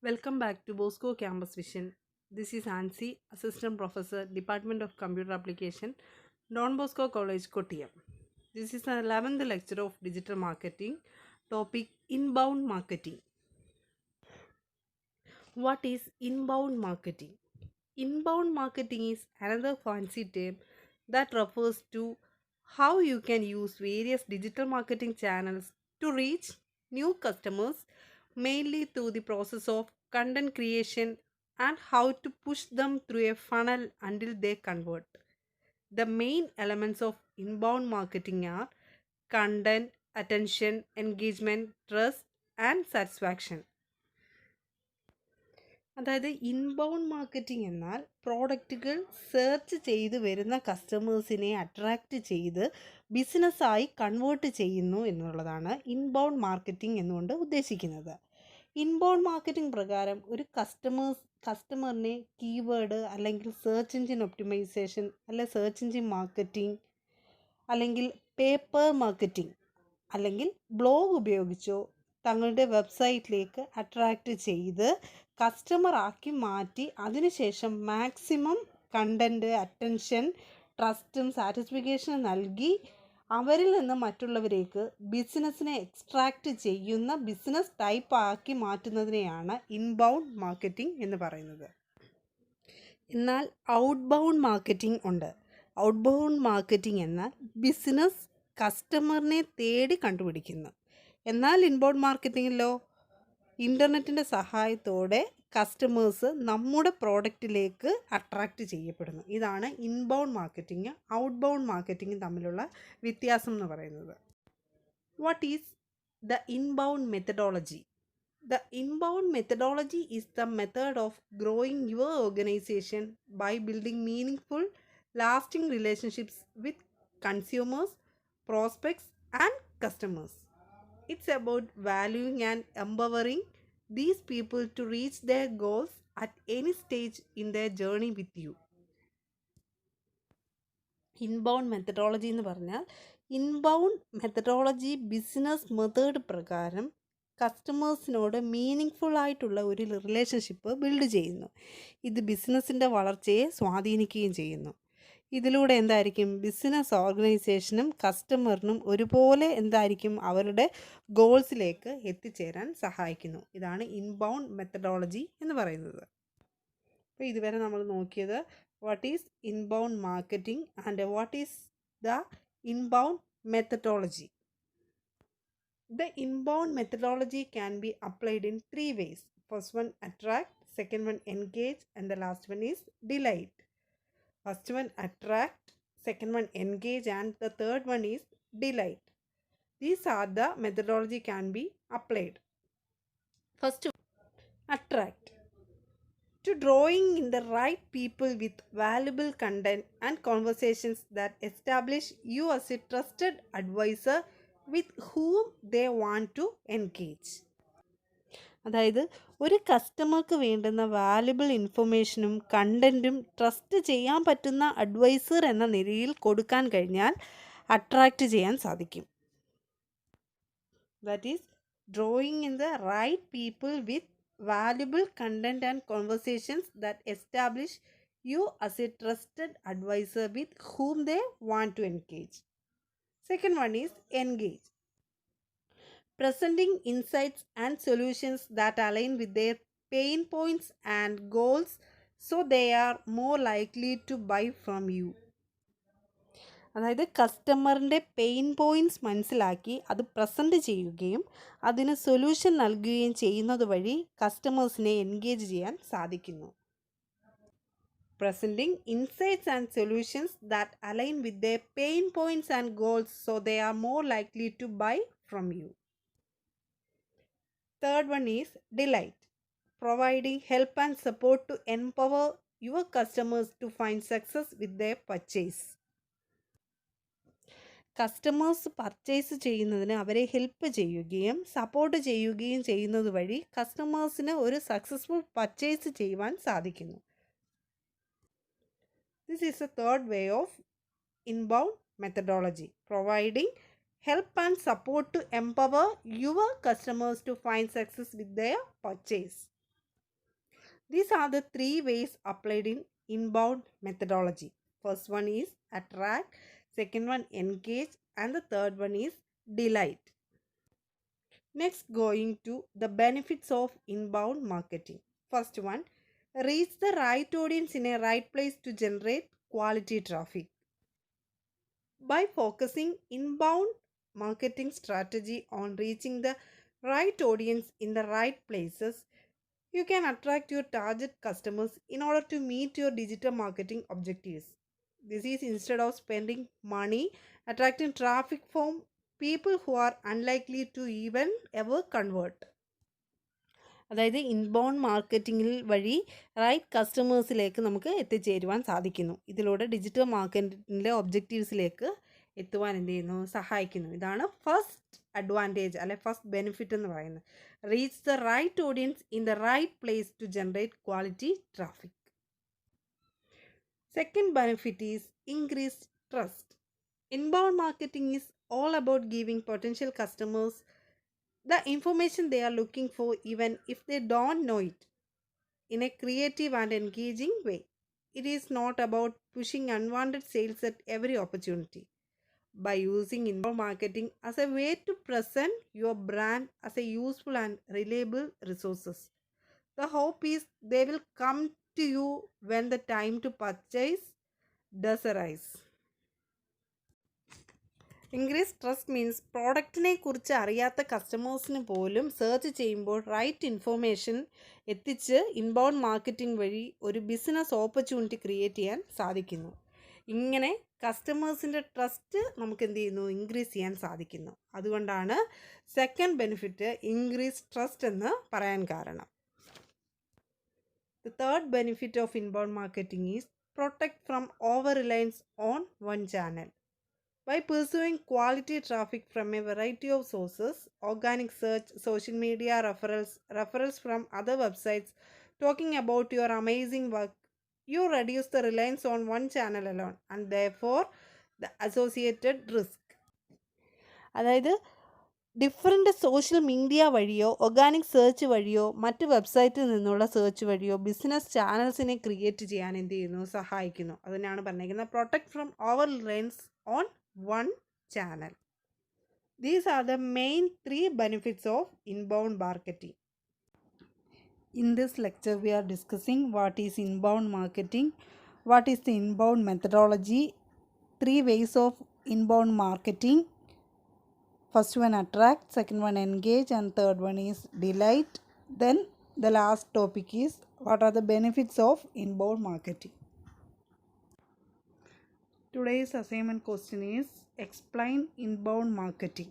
Welcome back to Bosco Campus Vision. This is Ansi, Assistant Professor, Department of Computer Application, Don Bosco College, Kottayam. This is the 11th lecture of Digital Marketing, topic Inbound Marketing. What is inbound marketing? Inbound marketing is another fancy term that refers to how you can use various digital marketing channels to reach new customers, mainly through the process of content creation and how to push them through a funnel until they convert. The main elements of inbound marketing are content, attention, engagement, trust, and satisfaction. അതായത് inbound marketing എന്നാൽ പ്രോഡക്റ്റുകൾ search ചെയ്ത് വരുന്ന കസ്റ്റമേഴ്സിനെ attract ചെയ്ത് ബിസിനസ്സായി convert ചെയ്യുന്നു എന്നുള്ളതാണ് inbound marketing എന്നുകൊണ്ട് ഉദ്ദേശിക്കുന്നത്. ഇൻബൗണ്ട് മാർക്കറ്റിംഗ് പ്രകാരം ഒരു കസ്റ്റമറിനെ കീവേഡ് അല്ലെങ്കിൽ സെർച്ച് എഞ്ചിൻ ഒപ്റ്റിമൈസേഷൻ അല്ലെങ്കിൽ സെർച്ച് എഞ്ചിൻ മാർക്കറ്റിംഗ് അല്ലെങ്കിൽ പേപ്പർ മാർക്കറ്റിംഗ് അല്ലെങ്കിൽ ബ്ലോഗ് ഉപയോഗിച്ചോ തങ്ങളുടെ വെബ്സൈറ്റിലേക്ക് അട്രാക്റ്റ് ചെയ്ത് കസ്റ്റമർ ആക്കി മാറ്റി അതിനുശേഷം മാക്സിമം കണ്ടൻറ്റ്, അറ്റൻഷൻ, ട്രസ്റ്റും സാറ്റിസ്ഫിക്കേഷനും നൽകി അവരിൽ നിന്ന് മറ്റുള്ളവരേക്ക് ബിസിനസ്സിനെ എക്സ്ട്രാക്റ്റ് ചെയ്യുന്ന ബിസിനസ് ടൈപ്പ് ആക്കി മാറ്റുന്നതിനെയാണ് ഇൻബൗണ്ട് മാർക്കറ്റിംഗ് എന്ന് പറയുന്നത്. എന്നാൽ ഔട്ട്ബൗണ്ട് മാർക്കറ്റിംഗ് ഉണ്ട്. ഔട്ട്ബൗണ്ട് മാർക്കറ്റിംഗ് എന്നാൽ ബിസിനസ് കസ്റ്റമറിനെ തേടി കണ്ടുപിടിക്കുന്നു. എന്നാൽ ഇൻബൗണ്ട് മാർക്കറ്റിങ്ങിലോ ഇൻ്റർനെറ്റിൻ്റെ സഹായത്തോടെ കസ്റ്റമേഴ്സ് നമ്മുടെ പ്രോഡക്റ്റിലേക്ക് അട്രാക്റ്റ് ചെയ്യപ്പെടുന്നു. ഇതാണ് ഇൻബൗണ്ട് മാർക്കറ്റിംഗ് ഔട്ട്ബൗണ്ട് മാർക്കറ്റിംഗും തമ്മിലുള്ള വ്യത്യാസം എന്ന് പറയുന്നത്. What is the inbound methodology? The inbound methodology is the method of growing your organization by building meaningful, lasting relationships with consumers, prospects, and customers. It's about valuing and empowering these people to reach their goals at any stage in their journey with you. Inbound methodology എന്ന് പറഞ്ഞാൽ inbound methodology business method പ്രകാരം കസ്റ്റമേഴ്സിനോട് meaning ആയിട്ടുള്ള ഒരു relationship build ചെയ്യുന്നു. ഇത് ബിസിനസ്സിൻ്റെ വളർച്ചയെ സ്വാധീനിക്കുകയും ചെയ്യുന്നു. ഇതിലൂടെ എന്തായിരിക്കും ബിസിനസ് ഓർഗനൈസേഷനും കസ്റ്റമറിനും ഒരുപോലെ എന്തായിരിക്കും അവരുടെ ഗോൾസിലേക്ക് എത്തിച്ചേരാൻ സഹായിക്കുന്നു. ഇതാണ് ഇൻബൗണ്ട് മെത്തഡോളജി എന്ന് പറയുന്നത്. അപ്പോൾ ഇതുവരെ നമ്മൾ നോക്കിയത് what is inbound marketing and what is the inbound methodology. The inbound methodology can be applied in 3 ways. First one, attract. Second one, engage. And the last one is delight. First one, attract. Second one, engage. And the third one is delight. These are the methodology can be applied. First, attract. To drawing in the right people with valuable content and conversations that establish you as a trusted advisor with whom they want to engage. അതായത് ഒരു കസ്റ്റമർക്ക് വേണ്ടുന്ന valuable ഇൻഫർമേഷനും കണ്ടൻറ്റും trust ചെയ്യാൻ പറ്റുന്ന adviser എന്ന നിലയിൽ കൊടുക്കാൻ കഴിഞ്ഞാൽ അട്രാക്റ്റ് ചെയ്യാൻ സാധിക്കും. That is drawing in the right people with valuable content and conversations that establish you as a trusted advisor with whom they want to engage. Second one is engage. Presenting insights and solutions that align with their pain points and goals so they are more likely to buy from you. അതായത് കസ്റ്റമറിൻ്റെ pain points മനസ്സിലാക്കി അത് present ചെയ്യുകയും അതിന് solution നൽകുകയും ചെയ്യുന്നത് വഴി കസ്റ്റമേഴ്സിനെ engage ചെയ്യാൻ സാധിക്കുന്നു. Presenting insights and solutions that align with their pain points and goals so they are more likely to buy from you. Third one is delight. Providing help and support to empower your customers to find success with their purchase. Customers purchase ചെയ്യുന്നതിന് അവരെ help ചെയ്യുകയും support ചെയ്യുകയും ചെയ്യുന്നത് വഴി കസ്റ്റമേഴ്സിന് ഒരു successful purchase ചെയ്യുവാൻ സാധിക്കുന്നു. This is the third way of inbound methodology, providing help and support to empower your customers to find success with their purchase. These are the three ways applied in inbound methodology. First one is attract, second one engage, and the third one is delight. Next, going to the benefits of inbound marketing. First one, reach the right audience in a right place to generate quality traffic. By focusing inbound marketing strategy on reaching the right audience in the right places, you can attract your target customers in order to meet your digital marketing objectives. This is instead of spending money attracting traffic from people who are unlikely to even ever convert. അതായത് inbound മാർക്കറ്റിംഗിൽ വഴി right കസ്റ്റമേഴ്സിലേക്ക് നമുക്ക് എത്തിച്ചേരുവാൻ സാധിക്കുന്നു. ഇതിലൂടെ digital മാർക്കറ്റിങ്ങിലെ ഒബ്ജക്റ്റീവ്സിലേക്ക് എത്തുവാൻ എന്ത് ചെയ്യുന്നു, സഹായിക്കുന്നു. ഇതാണ് ഫസ്റ്റ് അഡ്വാൻറ്റേജ് അല്ലെ ഫസ്റ്റ് ബെനിഫിറ്റ് എന്ന് പറയുന്നത്. Reach the right audience in the right place to generate quality traffic. Second benefit is increase trust. Inbound marketing is all about giving potential customers the information they are looking for even if they don't know it in a creative and engaging way. It is not about pushing unwanted sales at every opportunity. By using inbound marketing as a way to present your brand as a useful and reliable resources, the hope is they will come to you when the time to purchase does arise. Increase trust means പ്രോഡക്റ്റിനെ കുറിച്ച് അറിയാത്ത കസ്റ്റമേഴ്സിന് പോലും search ചെയ്യുമ്പോൾ right information എത്തിച്ച് inbound marketing വഴി ഒരു business opportunity create ചെയ്യാൻ സാധിക്കുന്നു. ഇങ്ങനെ കസ്റ്റമേഴ്സിൻ്റെ ട്രസ്റ്റ് നമുക്ക് എന്ത് ചെയ്യുന്നു, ഇൻക്രീസ് ചെയ്യാൻ സാധിക്കുന്നു. അതുകൊണ്ടാണ് സെക്കൻഡ് ബെനിഫിറ്റ് ഇൻക്രീസ് ട്രസ്റ്റ് എന്ന് പറയാൻ കാരണം. The third benefit of inbound marketing is protect from over reliance on one channel. By pursuing quality traffic from a variety of sources, organic search, social media referrals from other websites talking about your amazing work, you reduce the reliance on one channel alone and therefore the associated risk. അതായത് different social media വഴിയോ organic search വഴിയോ മറ്റ് വെബ്സൈറ്റിൽ നിന്നുള്ള search വഴിയോ business ചാനൽസിനെ create ചെയ്യാൻ എന്ത് ചെയ്യുന്നു, സഹായിക്കുന്നു. അതിനാണ് പറഞ്ഞിരിക്കുന്നത് protect from over Reliance on one channel. These are the main three benefits of inbound marketing. In this lecture we are discussing what is inbound marketing, what is the inbound methodology, three ways of inbound marketing. First one attract, second one engage, and third one is delight. Then the last topic is what are the benefits of inbound marketing. Today's assignment question is explain inbound marketing.